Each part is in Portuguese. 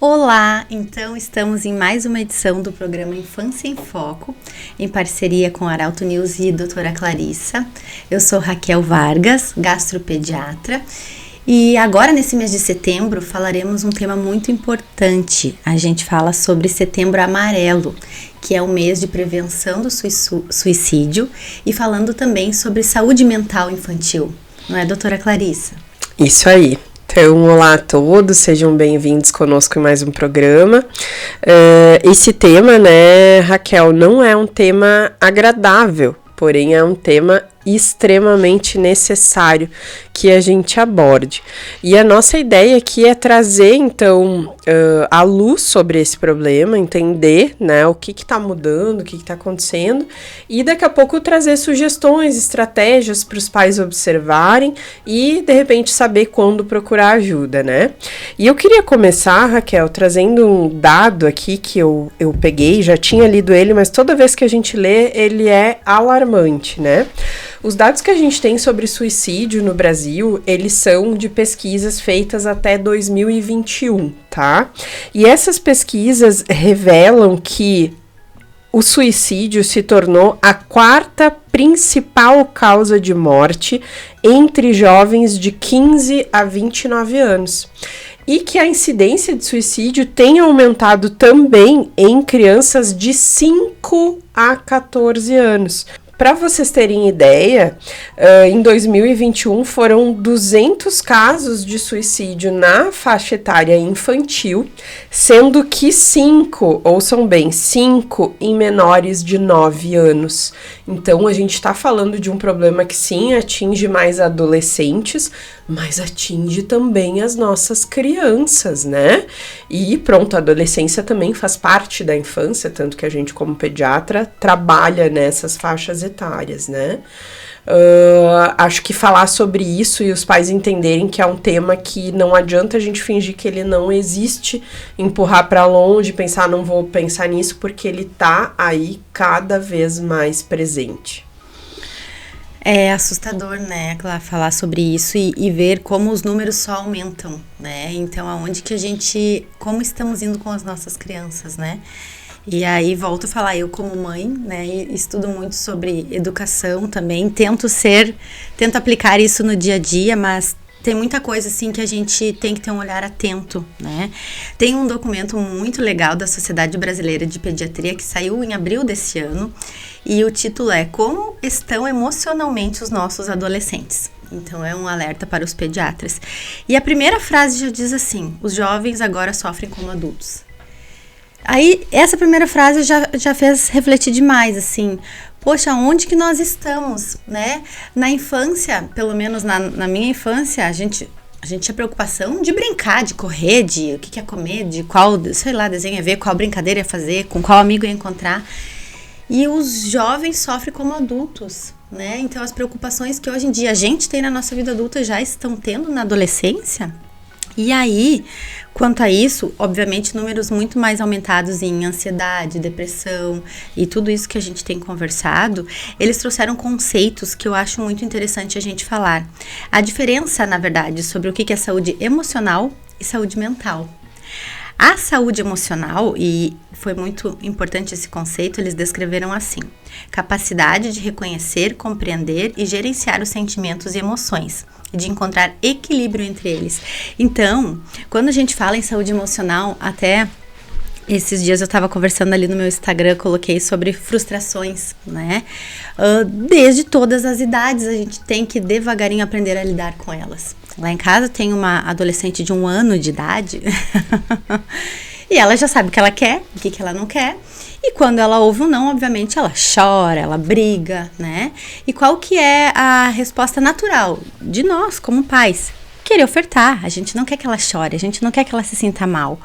Olá, então estamos em mais uma edição do programa Infância em Foco, em parceria com Arauto News e doutora Clarissa. Eu sou Raquel Vargas, gastropediatra, e agora nesse mês de setembro falaremos um tema muito importante. A gente fala sobre Setembro Amarelo, que é o mês de prevenção do suicídio, e falando também sobre saúde mental infantil. Não é, doutora Clarissa? Isso aí. Então, olá a todos, sejam bem-vindos conosco em mais um programa. Esse tema, né, Raquel, não é um tema agradável, porém é um tema extremamente necessário que a gente aborde. E a nossa ideia aqui é trazer, então, a luz sobre esse problema, entender, né, o que está mudando, o que está acontecendo, e daqui a pouco trazer sugestões, estratégias para os pais observarem e, de repente, saber quando procurar ajuda, né? E eu queria começar, Raquel, trazendo um dado aqui que eu peguei, já tinha lido ele, mas toda vez que a gente lê, ele é alarmante, né? Os dados que a gente tem sobre suicídio no Brasil, eles são de pesquisas feitas até 2021, tá? E essas pesquisas revelam que o suicídio se tornou a quarta principal causa de morte entre jovens de 15 a 29 anos. E que a incidência de suicídio tem aumentado também em crianças de 5 a 14 anos. Para vocês terem ideia, em 2021 foram 200 casos de suicídio na faixa etária infantil, sendo que 5, ouçam bem, 5 em menores de 9 anos. Então, a gente está falando de um problema que sim, atinge mais adolescentes, mas atinge também as nossas crianças, né? E pronto, a adolescência também faz parte da infância, tanto que a gente, como pediatra, trabalha nessas faixas etárias, né? Acho que falar sobre isso e os pais entenderem que é um tema que não adianta a gente fingir que ele não existe, empurrar para longe, pensar, não vou pensar nisso, porque ele tá aí cada vez mais presente. É assustador, né, falar sobre isso e ver como os números só aumentam, né? Então, aonde que como estamos indo com as nossas crianças, né? E aí, volto a falar, eu como mãe, né, estudo muito sobre educação também, tento aplicar isso no dia a dia, mas tem muita coisa, assim, que a gente tem que ter um olhar atento, né? Tem um documento muito legal da Sociedade Brasileira de Pediatria que saiu em abril desse ano, e o título é Como estão emocionalmente os nossos adolescentes? Então, é um alerta para os pediatras. E a primeira frase já diz assim: os jovens agora sofrem como adultos. Aí, essa primeira frase já fez refletir demais, assim, poxa, onde que nós estamos, né? Na infância, pelo menos na minha infância, a gente tinha preocupação de brincar, de correr, de o que ia comer, de qual, sei lá, desenho ia ver, qual brincadeira ia fazer, com qual amigo ia encontrar. E os jovens sofrem como adultos, né? Então, as preocupações que hoje em dia a gente tem na nossa vida adulta já estão tendo na adolescência. E aí, quanto a isso, obviamente, números muito mais aumentados em ansiedade, depressão e tudo isso que a gente tem conversado, eles trouxeram conceitos que eu acho muito interessante a gente falar. A diferença, na verdade, sobre o que é saúde emocional e saúde mental. A saúde emocional, e foi muito importante esse conceito, eles descreveram assim: capacidade de reconhecer, compreender e gerenciar os sentimentos e emoções, de encontrar equilíbrio entre eles. Então, quando a gente fala em saúde emocional, até esses dias eu estava conversando ali no meu Instagram, coloquei sobre frustrações, né? Desde todas as idades, a gente tem que devagarinho aprender a lidar com elas. Lá em casa tem uma adolescente de 1 ano de idade e ela já sabe o que ela quer, o que ela não quer. E quando ela ouve um não, obviamente ela chora, ela briga, né? E qual que é a resposta natural de nós, como pais? Querer ofertar. A gente não quer que ela chore, a gente não quer que ela se sinta mal.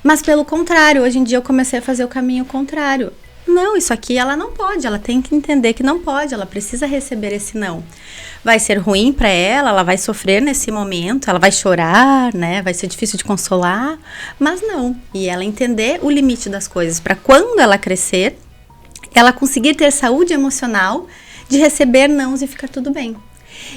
Mas pelo contrário, hoje em dia eu comecei a fazer o caminho contrário. Não, isso aqui ela não pode, ela tem que entender que não pode, ela precisa receber esse não. Vai ser ruim para ela vai sofrer nesse momento, ela vai chorar, né? Vai ser difícil de consolar, mas não. E ela entender o limite das coisas para quando ela crescer, ela conseguir ter saúde emocional de receber nãos e ficar tudo bem.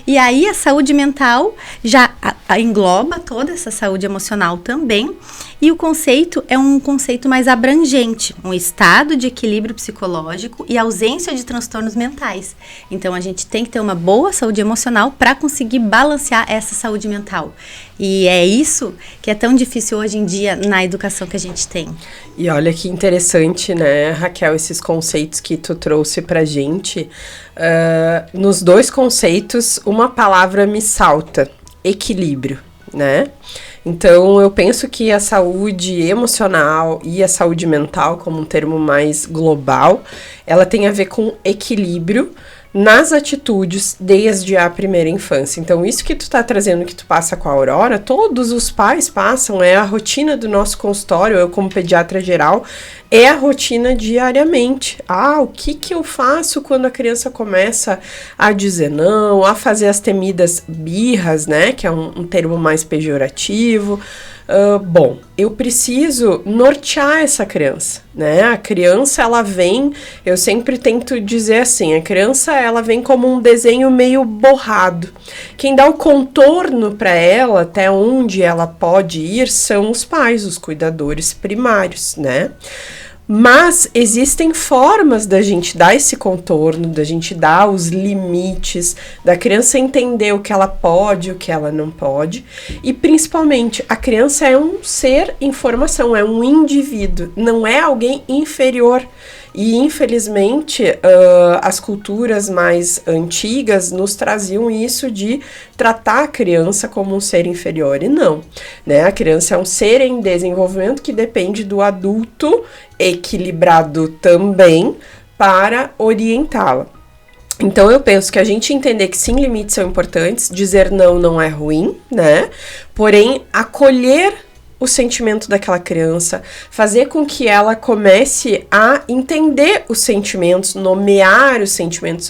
E aí a saúde mental já engloba toda essa saúde emocional também. E o conceito é um conceito mais abrangente, um estado de equilíbrio psicológico e ausência de transtornos mentais. Então a gente tem que ter uma boa saúde emocional para conseguir balancear essa saúde mental. E é isso que é tão difícil hoje em dia na educação que a gente tem. E olha que interessante, né, Raquel, esses conceitos que tu trouxe pra gente. Nos dois conceitos, uma palavra me salta: equilíbrio, né? Então, eu penso que a saúde emocional e a saúde mental, como um termo mais global, ela tem a ver com equilíbrio nas atitudes desde a primeira infância. Então, isso que tu tá trazendo, que tu passa com a Aurora, todos os pais passam, é a rotina do nosso consultório. Eu, como pediatra geral, é a rotina diariamente. O que eu faço quando a criança começa a dizer não, a fazer as temidas birras, né, que é um termo mais pejorativo. Bom, eu preciso nortear essa criança, né? A criança, ela vem, eu sempre tento dizer assim, a criança, ela vem como um desenho meio borrado. Quem dá o contorno para ela, até onde ela pode ir, são os pais, os cuidadores primários, né? Mas existem formas da gente dar esse contorno, da gente dar os limites, da criança entender o que ela pode, o que ela não pode. E principalmente, a criança é um ser em formação, é um indivíduo, não é alguém inferior. E infelizmente as culturas mais antigas nos traziam isso de tratar a criança como um ser inferior, e não, né? A criança é um ser em desenvolvimento que depende do adulto equilibrado também para orientá-la. Então eu penso que a gente entender que sim, limites são importantes, dizer não é ruim, né? Porém, acolher o sentimento daquela criança, fazer com que ela comece a entender os sentimentos, nomear os sentimentos.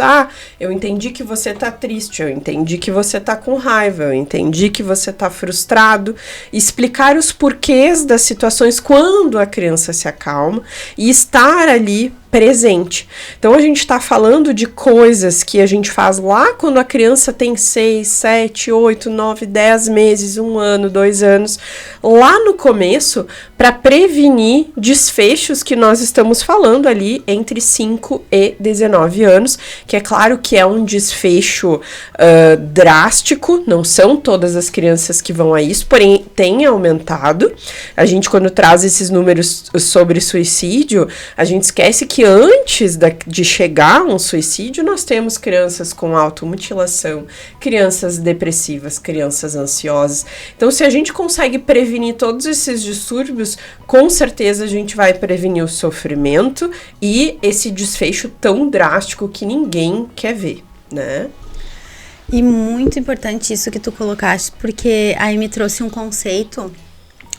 Eu entendi que você tá triste, eu entendi que você tá com raiva, eu entendi que você tá frustrado. Explicar os porquês das situações quando a criança se acalma e estar ali presente. Então a gente tá falando de coisas que a gente faz lá quando a criança tem 6, 7, 8, 9, 10 meses, 1 ano, 2 anos, lá no começo, para prevenir desfechos que nós estamos falando ali entre 5 e 19 anos, que é claro que é um desfecho drástico, não são todas as crianças que vão a isso, porém tem aumentado. A gente, quando traz esses números sobre suicídio, a gente esquece que antes de chegar a um suicídio, nós temos crianças com automutilação, crianças depressivas, crianças ansiosas. Então, se a gente consegue prevenir todos esses distúrbios, com certeza a gente vai prevenir o sofrimento e esse desfecho tão drástico que ninguém quer ver, né? E muito importante isso que tu colocaste, porque aí me trouxe um conceito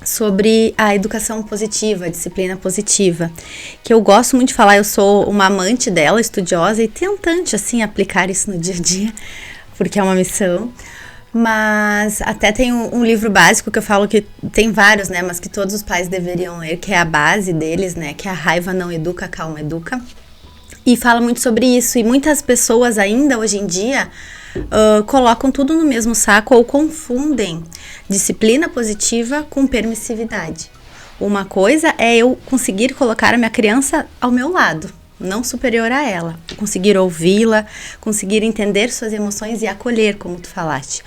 sobre a educação positiva, a disciplina positiva, que eu gosto muito de falar. Eu sou uma amante dela, estudiosa e tentante, assim, aplicar isso no dia a dia, porque é uma missão. Mas até tem um livro básico que eu falo que tem vários, né, mas que todos os pais deveriam ler, que é a base deles, né, que é A Raiva Não Educa, a Calma Educa. E fala muito sobre isso, e muitas pessoas ainda, hoje em dia, colocam tudo no mesmo saco ou confundem disciplina positiva com permissividade. Uma coisa é eu conseguir colocar a minha criança ao meu lado, não superior a ela, conseguir ouvi-la, conseguir entender suas emoções e acolher, como tu falaste.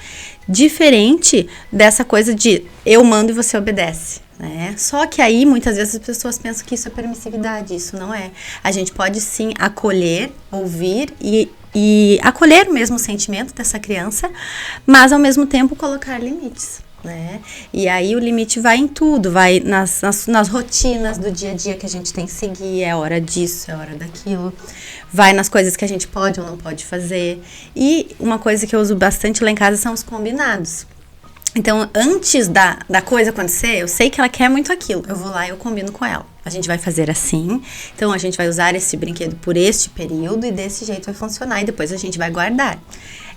Diferente dessa coisa de eu mando e você obedece, né? Só que aí muitas vezes as pessoas pensam que isso é permissividade, isso não é. A gente pode sim acolher, ouvir e acolher mesmo o sentimento dessa criança, mas ao mesmo tempo colocar limites, né? E aí o limite vai em tudo, vai nas rotinas do dia a dia que a gente tem que seguir, é hora disso, é hora daquilo, vai nas coisas que a gente pode ou não pode fazer. E uma coisa que eu uso bastante lá em casa são os combinados. Então, antes da coisa acontecer, eu sei que ela quer muito aquilo, eu vou lá e eu combino com ela. A gente vai fazer assim, então a gente vai usar esse brinquedo por este período e desse jeito vai funcionar e depois a gente vai guardar.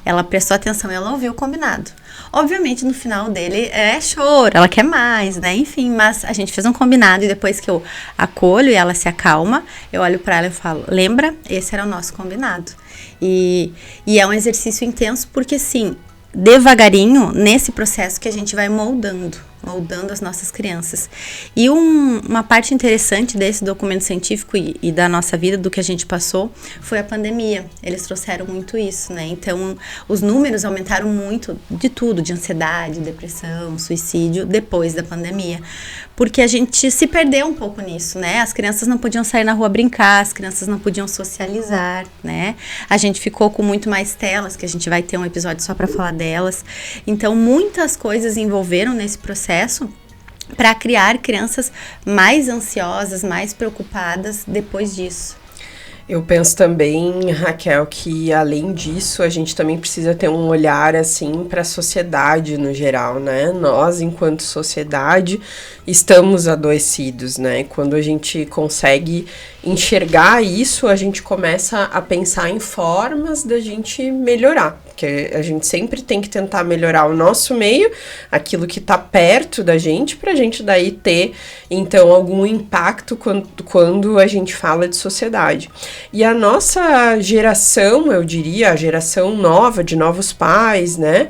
ela prestou atenção, ela ouviu o combinado. Obviamente, no final dele é choro, ela quer mais, né? Enfim, mas a gente fez um combinado e depois que eu acolho e ela se acalma, eu olho pra ela e falo, lembra? Esse era o nosso combinado. E é um exercício intenso porque, sim, devagarinho, nesse processo que a gente vai moldando as nossas crianças. E uma parte interessante desse documento científico e da nossa vida, do que a gente passou, foi a pandemia. Eles trouxeram muito isso, né? Então, os números aumentaram muito de tudo, de ansiedade, depressão, suicídio, depois da pandemia. Porque a gente se perdeu um pouco nisso, né? As crianças não podiam sair na rua brincar, as crianças não podiam socializar, né? A gente ficou com muito mais telas, que a gente vai ter um episódio só para falar delas. Então, muitas coisas envolveram nesse processo para criar crianças mais ansiosas, mais preocupadas depois disso. Eu penso também, Raquel, que além disso, a gente também precisa ter um olhar, assim, para a sociedade no geral, né? Nós, enquanto sociedade, estamos adoecidos, né? Quando a gente consegue enxergar isso, a gente começa a pensar em formas da gente melhorar. Porque a gente sempre tem que tentar melhorar o nosso meio, aquilo que tá perto da gente, pra gente daí ter, então, algum impacto quando a gente fala de sociedade. E a nossa geração, eu diria, a geração nova, de novos pais, né,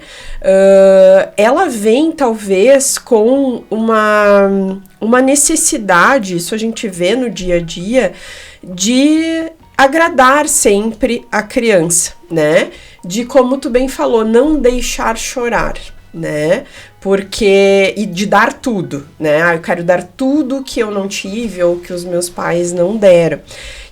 ela vem, talvez, com uma necessidade, isso a gente vê no dia a dia, de agradar sempre a criança, né? De, como tu bem falou, não deixar chorar, né? Porque, e de dar tudo, né? Eu quero dar tudo que eu não tive ou que os meus pais não deram.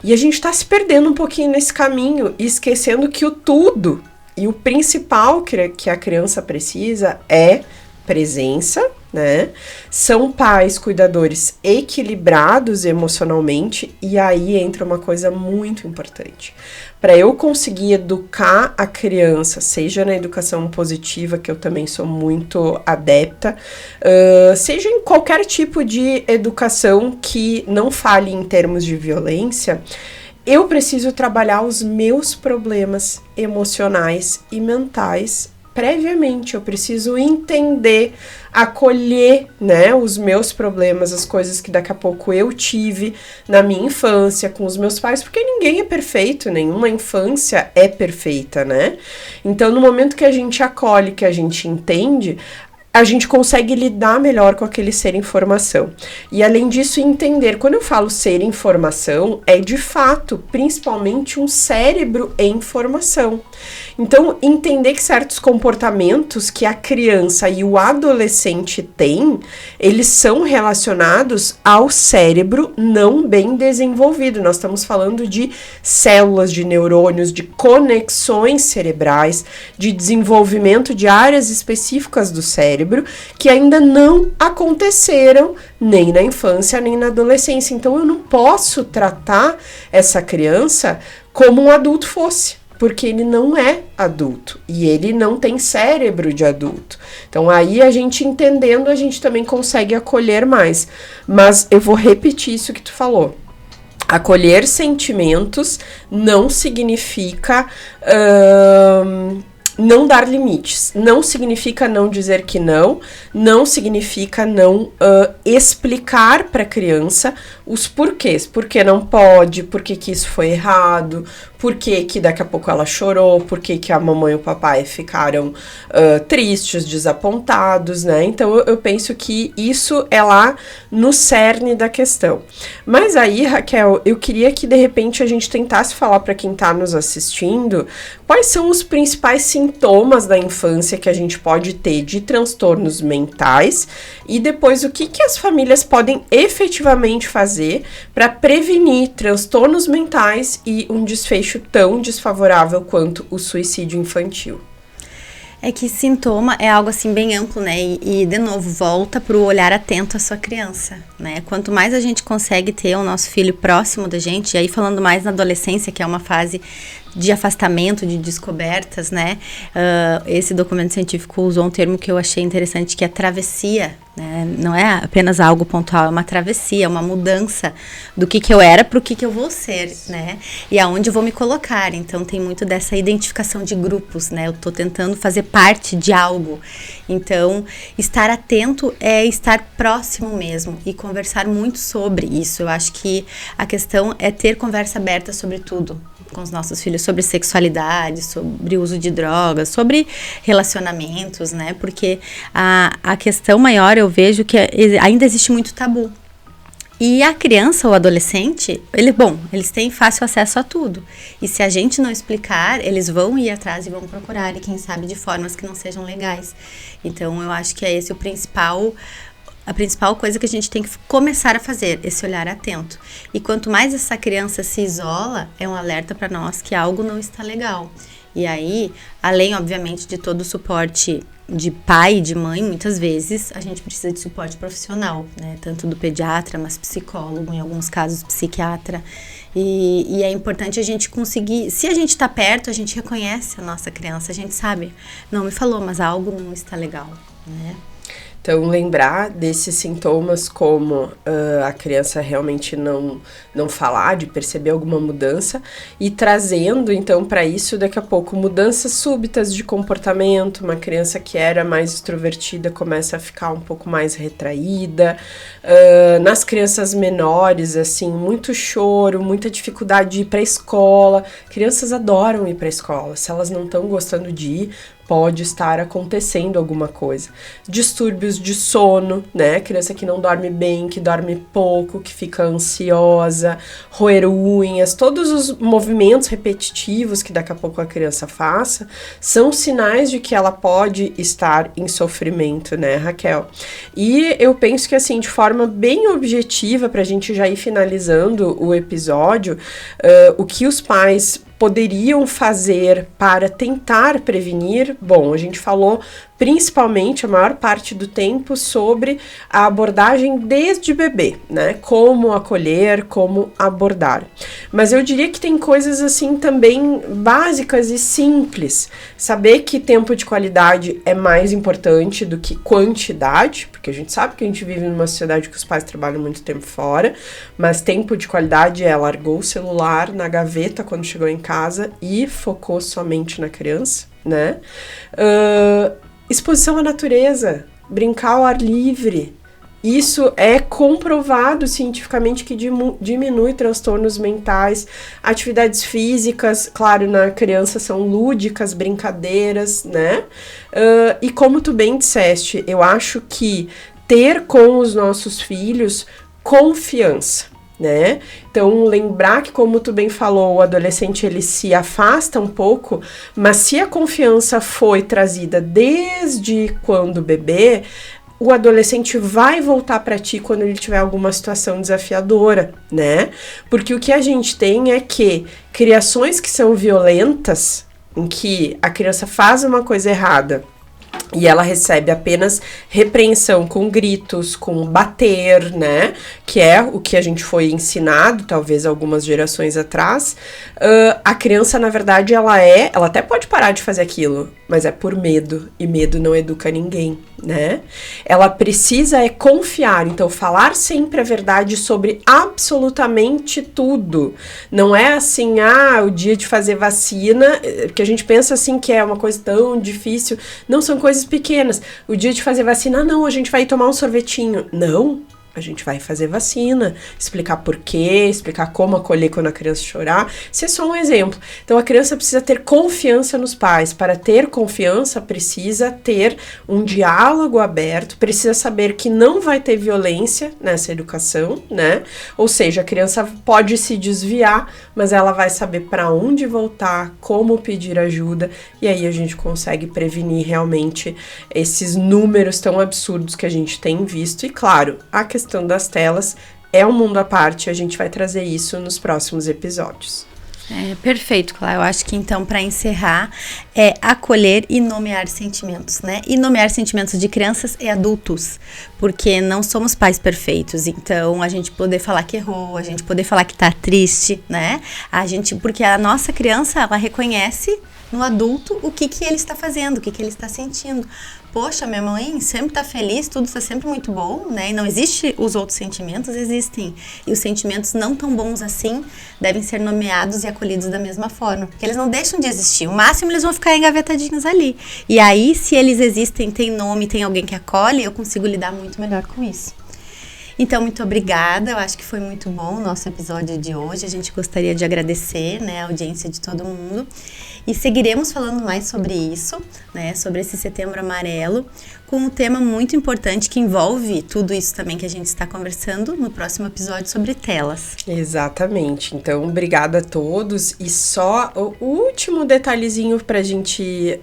E a gente tá se perdendo um pouquinho nesse caminho e esquecendo que o tudo e o principal que a criança precisa é presença, né? São pais cuidadores equilibrados emocionalmente, e aí entra uma coisa muito importante. Para eu conseguir educar a criança, seja na educação positiva, que eu também sou muito adepta, seja em qualquer tipo de educação que não fale em termos de violência, eu preciso trabalhar os meus problemas emocionais e mentais previamente. Eu preciso entender, acolher, né, os meus problemas, as coisas que daqui a pouco eu tive na minha infância com os meus pais, porque ninguém é perfeito, nenhuma infância é perfeita, né? Então, no momento que a gente acolhe, que a gente entende, a gente consegue lidar melhor com aquele ser em formação. E além disso, entender, quando eu falo ser em formação, é de fato, principalmente um cérebro em formação. Então, entender que certos comportamentos que a criança e o adolescente têm, eles são relacionados ao cérebro não bem desenvolvido. Nós estamos falando de células, de neurônios, de conexões cerebrais, de desenvolvimento de áreas específicas do cérebro, que ainda não aconteceram nem na infância, nem na adolescência. Então, eu não posso tratar essa criança como um adulto fosse, porque ele não é adulto e ele não tem cérebro de adulto. Então, aí a gente entendendo, a gente também consegue acolher mais. Mas eu vou repetir isso que tu falou. Acolher sentimentos não significa não dar limites, não significa não dizer que não significa não explicar para a criança os porquês, porque não pode, porque que isso foi errado, porque que daqui a pouco ela chorou, porque que a mamãe e o papai ficaram tristes, desapontados, né? Então eu penso que isso é lá no cerne da questão. Mas aí, Raquel, eu queria que de repente a gente tentasse falar para quem está nos assistindo quais são os principais sintomas da infância que a gente pode ter de transtornos mentais e depois o que as famílias podem efetivamente fazer para prevenir transtornos mentais e um desfecho tão desfavorável quanto o suicídio infantil. É que sintoma é algo assim bem amplo, né? E de novo, volta pro olhar atento à sua criança, né? Quanto mais a gente consegue ter o nosso filho próximo da gente, e aí falando mais na adolescência, que é uma fase de afastamento, de descobertas, né? Esse documento científico usou um termo que eu achei interessante, que é travessia, né? Não é apenas algo pontual, é uma travessia, uma mudança do que eu era para o que eu vou ser, né? E aonde eu vou me colocar. Então, tem muito dessa identificação de grupos, né? Eu tô tentando fazer parte de algo. Então, estar atento é estar próximo mesmo e conversar muito sobre isso. Eu acho que a questão é ter conversa aberta sobre tudo com os nossos filhos, sobre sexualidade, sobre uso de drogas, sobre relacionamentos, né? Porque a questão maior, eu vejo que ainda existe muito tabu. E a criança ou adolescente, eles têm fácil acesso a tudo. E se a gente não explicar, eles vão ir atrás e vão procurar, e quem sabe de formas que não sejam legais. Então, eu acho que é esse a principal coisa que a gente tem que começar a fazer, esse olhar atento. E quanto mais essa criança se isola, é um alerta para nós que algo não está legal. E aí, além, obviamente, de todo o suporte de pai e de mãe, muitas vezes a gente precisa de suporte profissional, né? Tanto do pediatra, mas psicólogo, em alguns casos psiquiatra. E é importante a gente conseguir, se a gente está perto, a gente reconhece a nossa criança, a gente sabe, não me falou, mas algo não está legal, né? Então, lembrar desses sintomas como a criança realmente não falar, de perceber alguma mudança, e trazendo, então, para isso, daqui a pouco, mudanças súbitas de comportamento. Uma criança que era mais extrovertida começa a ficar um pouco mais retraída. Nas crianças menores, assim, muito choro, muita dificuldade de ir para a escola. Crianças adoram ir para a escola. Se elas não estão gostando de ir, pode estar acontecendo alguma coisa. Distúrbios de sono, né? Criança que não dorme bem, que dorme pouco, que fica ansiosa, roer unhas, todos os movimentos repetitivos que daqui a pouco a criança faça, são sinais de que ela pode estar em sofrimento, né, Raquel? E eu penso que, assim, de forma bem objetiva, pra gente já ir finalizando o episódio, o que os pais poderiam fazer para tentar prevenir? Bom, a gente falou principalmente a maior parte do tempo sobre a abordagem desde bebê, né? Como acolher, como abordar. Mas eu diria que tem coisas assim também básicas e simples. Saber que tempo de qualidade é mais importante do que quantidade, porque a gente sabe que a gente vive numa sociedade que os pais trabalham muito tempo fora, mas tempo de qualidade é largou o celular na gaveta quando chegou em casa e focou somente na criança, né? Exposição à natureza, brincar ao ar livre. Isso é comprovado cientificamente que diminui transtornos mentais. Atividades físicas, claro, na criança são lúdicas, brincadeiras, né? E como tu bem disseste, eu acho que ter com os nossos filhos confiança, né? Então, lembrar que, como tu bem falou, o adolescente ele se afasta um pouco, mas se a confiança foi trazida desde quando bebê, o adolescente vai voltar para ti quando ele tiver alguma situação desafiadora, né? Porque o que a gente tem é que criações que são violentas, em que a criança faz uma coisa errada e ela recebe apenas repreensão com gritos, com bater, né? Que é o que a gente foi ensinado, talvez algumas gerações atrás. A criança, na verdade, ela até pode parar de fazer aquilo, mas é por medo, e medo não educa ninguém, né? Ela precisa confiar, então falar sempre a verdade sobre absolutamente tudo. Não é assim, o dia de fazer vacina, que a gente pensa assim que é uma coisa tão difícil. Não, são coisas pequenas. O dia de fazer vacina, não, a gente vai tomar um sorvetinho. Não, a gente vai fazer vacina, explicar por quê, explicar como acolher quando a criança chorar. Isso é só um exemplo. Então, a criança precisa ter confiança nos pais. Para ter confiança, precisa ter um diálogo aberto, precisa saber que não vai ter violência nessa educação, né? Ou seja, a criança pode se desviar, mas ela vai saber para onde voltar, como pedir ajuda, e aí a gente consegue prevenir realmente esses números tão absurdos que a gente tem visto. E, claro, a questão das telas é um mundo à parte, a gente vai trazer isso nos próximos episódios. Perfeito, Clara. Eu acho que então, para encerrar, é acolher e nomear sentimentos, né? E nomear sentimentos de crianças e adultos, porque não somos pais perfeitos. Então, a gente poder falar que errou, a gente poder falar que tá triste, né? Porque a nossa criança, ela reconhece no adulto o que ele está fazendo, o que ele está sentindo. Poxa, minha mãe sempre tá feliz, tudo está sempre muito bom, né? E não existe os outros sentimentos, existem. E os sentimentos não tão bons assim devem ser nomeados e acolhidos da mesma forma. Porque eles não deixam de existir. O máximo eles vão ficar engavetadinhos ali. E aí, se eles existem, tem nome, tem alguém que acolhe, eu consigo lidar muito melhor com isso. Então, muito obrigada. Eu acho que foi muito bom o nosso episódio de hoje. A gente gostaria de agradecer, né, a audiência de todo mundo. E seguiremos falando mais sobre isso, né, sobre esse Setembro Amarelo, com um tema muito importante que envolve tudo isso também que a gente está conversando no próximo episódio sobre telas. Exatamente. Então, obrigada a todos. E só o último detalhezinho para a gente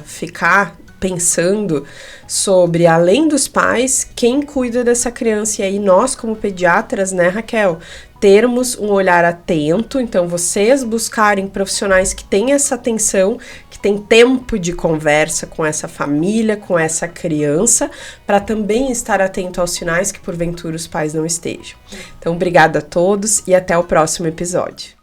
ficar pensando sobre, além dos pais, quem cuida dessa criança. E aí nós, como pediatras, né, Raquel, termos um olhar atento. Então, vocês buscarem profissionais que têm essa atenção, que têm tempo de conversa com essa família, com essa criança, para também estar atento aos sinais que porventura os pais não estejam. Então, obrigada a todos e até o próximo episódio.